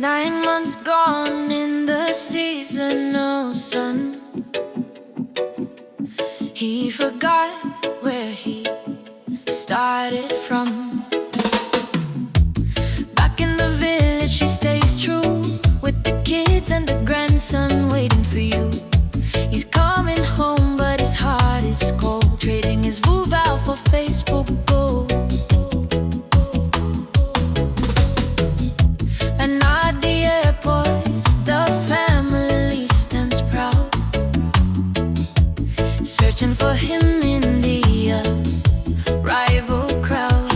9 months gone in the seasonal sun. He forgot where he started from. Back in the village she stays true, with the kids and the grandson waiting for you. He's coming home but his heart is cold, trading his Vuval for Facebook gold. And at the airport the family stands proud, searching for him in the rival crowd.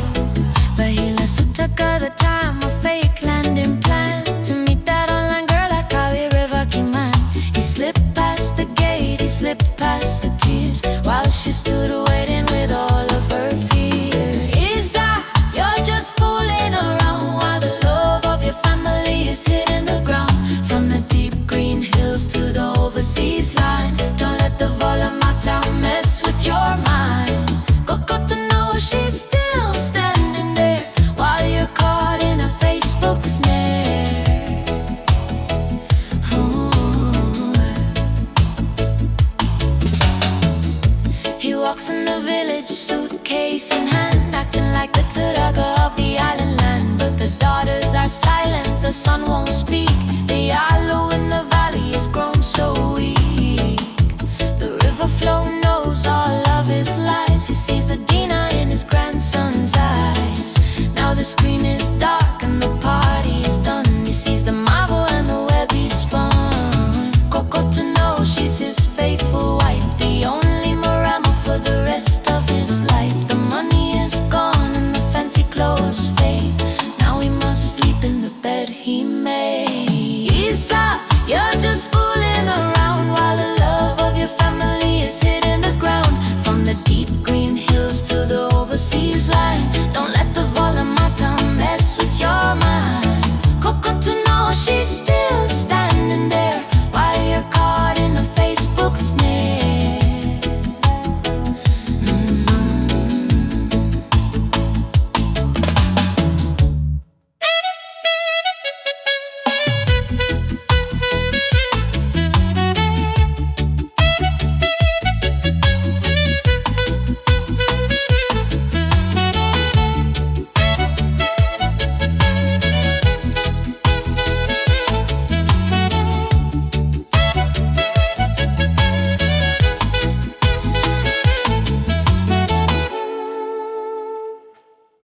But he lets who took the time, a fake landing plan, to meet that online girl at Kawi River King Man. He slipped past the gate, he slipped past the tears, while she stood waiting with all of her fear. Is that you're just fooling around, while the love of your family is hidden the ground? From the deep green hills to the overseas line, don't let the volume Uptown mess with your mind. Got to know she's still standing there, while you're caught in a Facebook snare. Ooh. He walks in the village, suitcase in hand, acting like the Turaga of the island land. But the daughters are silent, the son won't speak. The aloe in the valley has grown so weak. The river flow knows all of his lies. He sees the Dina in his grandson's eyes. Now the screen is dark and the party is done. He sees the marble and the web he spun. Coco to know she's his faithful wife, the only Morama for the rest of his life. The money is gone and the fancy clothes fade. Now he must sleep in the bed he made. Isa, you're just fooling around, while the love of your family is hidden the ground. From the deep green hills to the overseas line, don't let